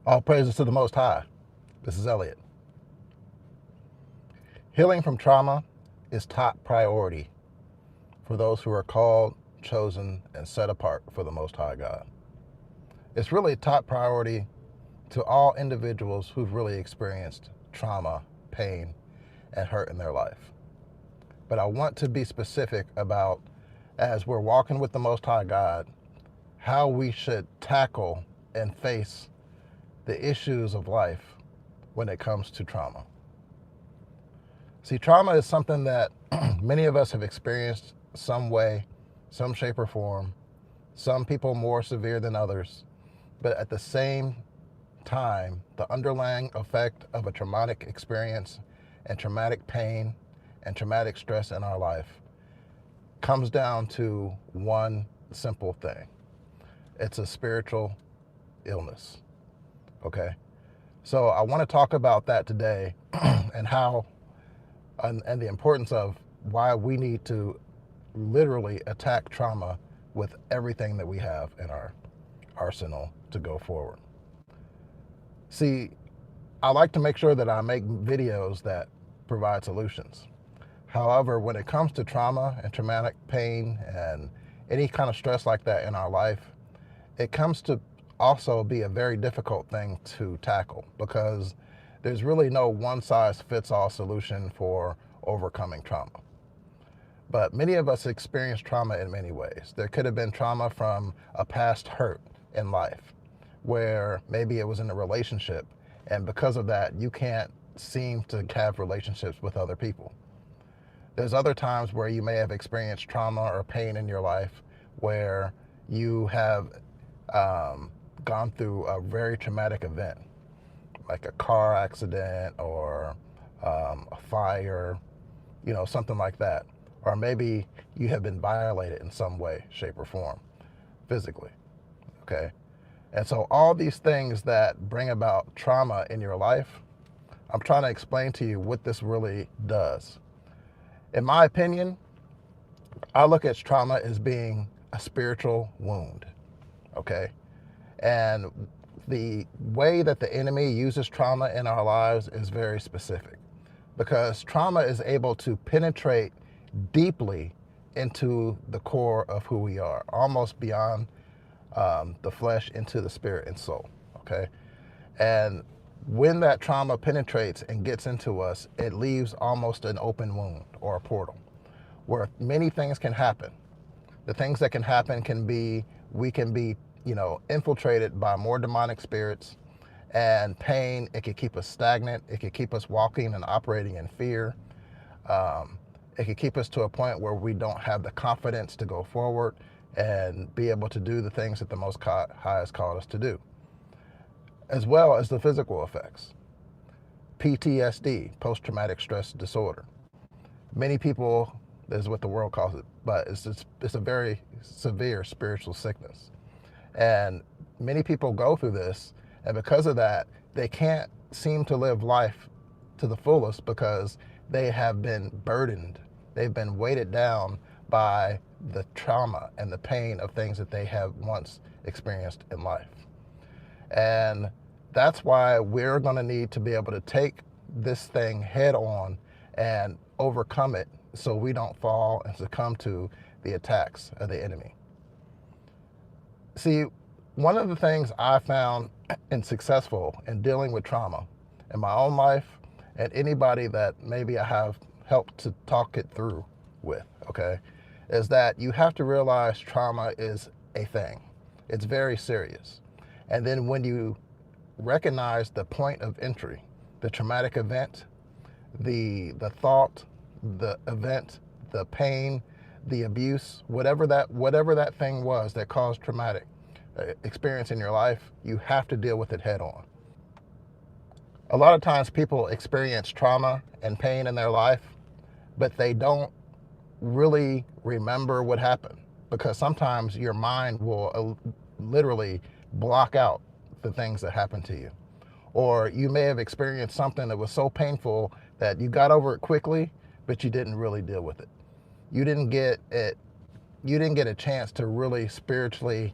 All praises to the Most High. This is Elliot. Healing from trauma is top priority for those who are called, chosen, and set apart for the Most High God. It's really top priority to all individuals who've really experienced trauma, pain, and hurt in their life. But I want to be specific about, as we're walking with the Most High God, how we should tackle and face the issues of life when it comes to trauma. See, trauma is something that many of us have experienced some way, some shape or form, some people more severe than others, but at the same time, the underlying effect of a traumatic experience and traumatic pain and traumatic stress in our life comes down to one simple thing. It's a spiritual illness, okay? So I want to talk about that today and how and the importance of why we need to literally attack trauma with everything that we have in our arsenal to go forward. See, I like to make sure that I make videos that provide solutions. However, when it comes to trauma and traumatic pain and any kind of stress like that in our life, it comes to also be a very difficult thing to tackle because there's really no one size fits all solution for overcoming trauma. But many of us experience trauma in many ways. There could have been trauma from a past hurt in life where maybe it was in a relationship, and because of that, you can't seem to have relationships with other people. There's other times where you may have experienced trauma or pain in your life where you have gone through a very traumatic event, like a car accident or a fire, something like that. Or maybe you have been violated in some way, shape, or form, physically, okay? And so all these things that bring about trauma in your life, I'm trying to explain to you what this really does. In my opinion, I look at trauma as being a spiritual wound, okay? And the way that the enemy uses trauma in our lives is very specific because trauma is able to penetrate deeply into the core of who we are, almost beyond the flesh into the spirit and soul, okay? And when that trauma penetrates and gets into us, it leaves almost an open wound or a portal where many things can happen. The things that can happen can be, we can be, infiltrated by more demonic spirits and pain. It could keep us stagnant. It could keep us walking and operating in fear. It could keep us to a point where we don't have the confidence to go forward and be able to do the things that the Most High has called us to do, as well as the physical effects. PTSD, post-traumatic stress disorder. Many people, this is what the world calls it, but it's a very severe spiritual sickness. And many people go through this, and because of that, they can't seem to live life to the fullest because they have been burdened. They've been weighted down by the trauma and the pain of things that they have once experienced in life. And that's why we're going to need to be able to take this thing head on and overcome it so we don't fall and succumb to the attacks of the enemy. See, one of the things I found successful in dealing with trauma in my own life and anybody that maybe I have helped to talk it through with, okay, is that you have to realize trauma is a thing. It's very serious. And then when you recognize the point of entry, the traumatic event, the thought, the event, the pain, the abuse, whatever that thing was that caused traumatic experience in your life, you have to deal with it head on. A lot of times people experience trauma and pain in their life, but they don't really remember what happened because sometimes your mind will literally block out the things that happened to you. Or you may have experienced something that was so painful that you got over it quickly, but you didn't really deal with it. You didn't get a chance to really spiritually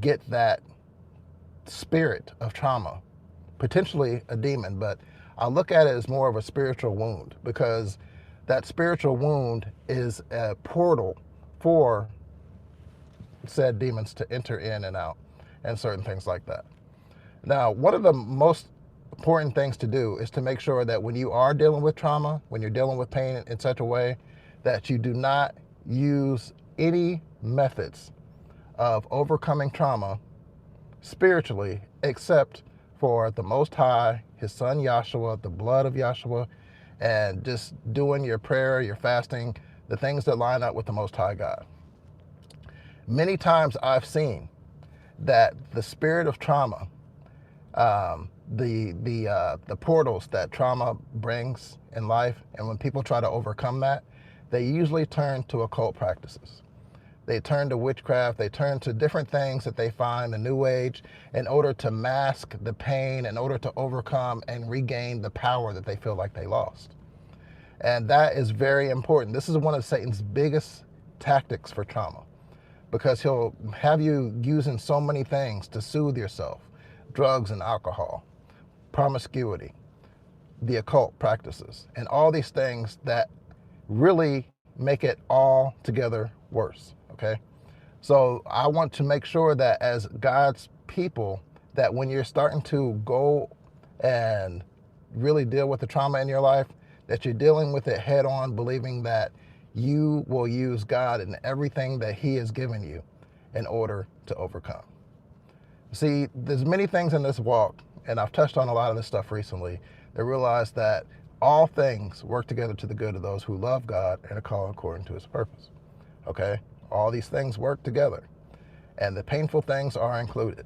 get that spirit of trauma, potentially a demon, but I look at it as more of a spiritual wound, because that spiritual wound is a portal for said demons to enter in and out and certain things like that. Now, one of the most important things to do is to make sure that when you are dealing with trauma, when you're dealing with pain in such a way, that you do not use any methods of overcoming trauma spiritually except for the Most High, His Son Yahshua, the blood of Yahshua, and just doing your prayer, your fasting, the things that line up with the Most High God. Many times I've seen that the spirit of trauma, the portals that trauma brings in life, and when people try to overcome that, they usually turn to occult practices. They turn to witchcraft, they turn to different things that they find in the New Age in order to mask the pain, in order to overcome and regain the power that they feel like they lost. And that is very important. This is one of Satan's biggest tactics for trauma, because he'll have you using so many things to soothe yourself: drugs and alcohol, promiscuity, the occult practices, and all these things that really make it all together worse. Okay, so I want to make sure that as God's people, that when you're starting to go and really deal with the trauma in your life, that you're dealing with it head on, believing that you will use God in everything that He has given you in order to overcome. See, there's many things in this walk, and I've touched on a lot of this stuff recently, that realize that all things work together to the good of those who love God and are called according to His purpose. Okay? All these things work together, and the painful things are included.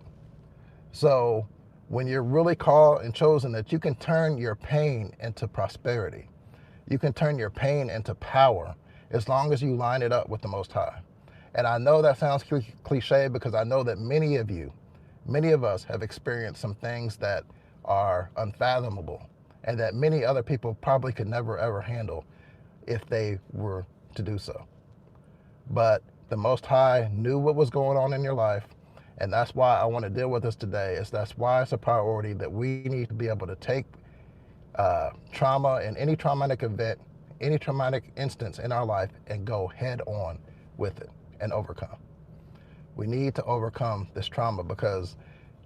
So when you're really called and chosen, that you can turn your pain into prosperity. You can turn your pain into power as long as you line it up with the Most High. And I know that sounds cliche, because I know that many of us have experienced some things that are unfathomable, and that many other people probably could never ever handle if they were to do so. But the Most High knew what was going on in your life, and that's why I want to deal with this today. That's why it's a priority that we need to be able to take trauma and any traumatic event, any traumatic instance in our life, and go head on with it and overcome. We need to overcome this trauma, because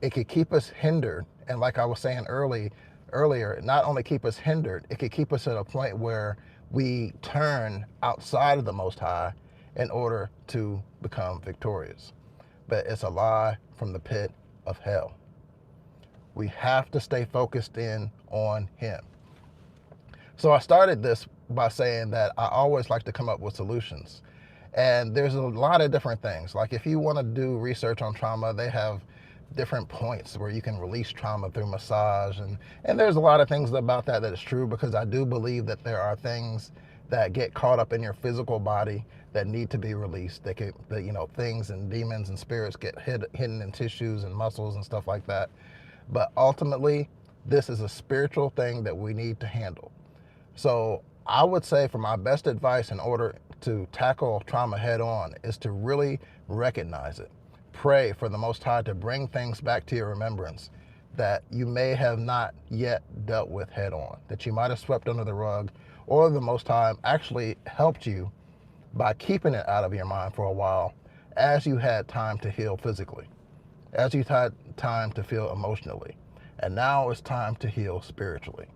it could keep us hindered. And like I was saying earlier, not only keep us hindered, it could keep us at a point where we turn outside of the Most High in order to become victorious. But it's a lie from the pit of hell. We have to stay focused in on Him. So I started this by saying that I always like to come up with solutions. And there's a lot of different things. Like if you want to do research on trauma, they have different points where you can release trauma through massage. And there's a lot of things about that is true, because I do believe that there are things that get caught up in your physical body that need to be released. Things and demons and spirits get hidden in tissues and muscles and stuff like that. But ultimately, this is a spiritual thing that we need to handle. So I would say, for my best advice in order to tackle trauma head on, is to really recognize it. Pray for the Most High to bring things back to your remembrance that you may have not yet dealt with head on, that you might have swept under the rug, or the Most High actually helped you by keeping it out of your mind for a while, as you had time to heal physically, as you had time to feel emotionally. And now it's time to heal spiritually.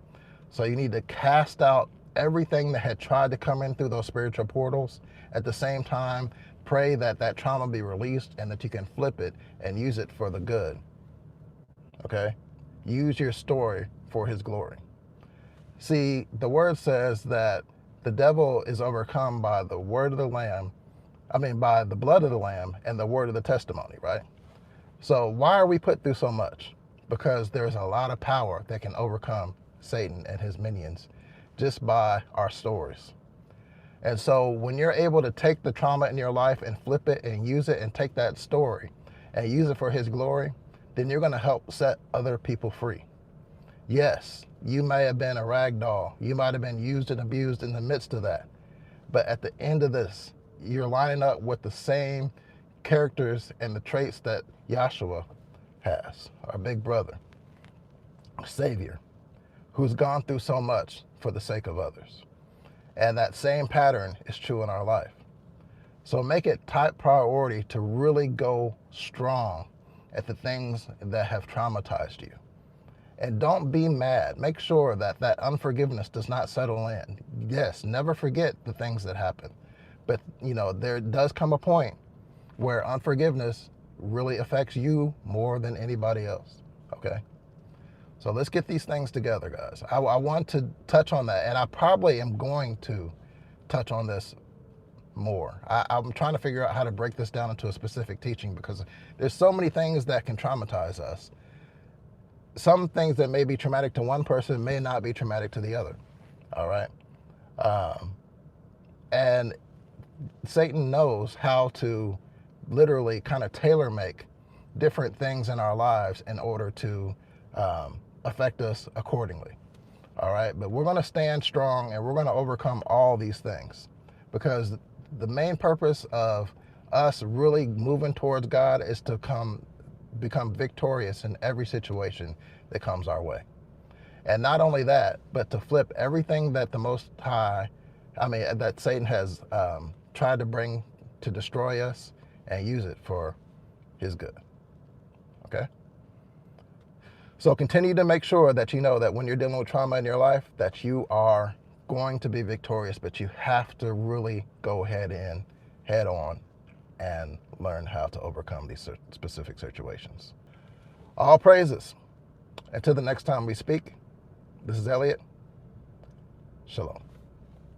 So you need to cast out everything that had tried to come in through those spiritual portals. At the same time, pray that that trauma be released, and that you can flip it and use it for the good. Okay? Use your story for His glory. See, the word says that the devil is overcome by the word of the Lamb, by the blood of the Lamb and the word of the testimony, right? So why are we put through so much? Because there's a lot of power that can overcome Satan and his minions just by our stories. And so when you're able to take the trauma in your life and flip it and use it and take that story and use it for His glory, then you're going to help set other people free. Yes, you may have been a rag doll. You might have been used and abused in the midst of that. But at the end of this, you're lining up with the same characters and the traits that Yahshua has, our big brother, Savior, who's gone through so much for the sake of others. And that same pattern is true in our life. So make it top priority to really go strong at the things that have traumatized you. And don't be mad. Make sure that that unforgiveness does not settle in. Yes, never forget the things that happened. But, there does come a point where unforgiveness really affects you more than anybody else. Okay? So let's get these things together, guys. I want to touch on that, and I probably am going to touch on this more. I'm trying to figure out how to break this down into a specific teaching, because there's so many things that can traumatize us. Some things that may be traumatic to one person may not be traumatic to the other. All right. And Satan knows how to literally kind of tailor make different things in our lives in order to affect us accordingly. All right. But we're going to stand strong, and we're going to overcome all these things, because the main purpose of us really moving towards God is to become victorious in every situation that comes our way. And not only that, but to flip everything that the Most High, that Satan has tried to bring to destroy us, and use it for his good. Okay? So continue to make sure that you know that when you're dealing with trauma in your life, that you are going to be victorious, but you have to really go head on, and learn how to overcome these specific situations. All praises. Until the next time we speak, this is Elliot. Shalom.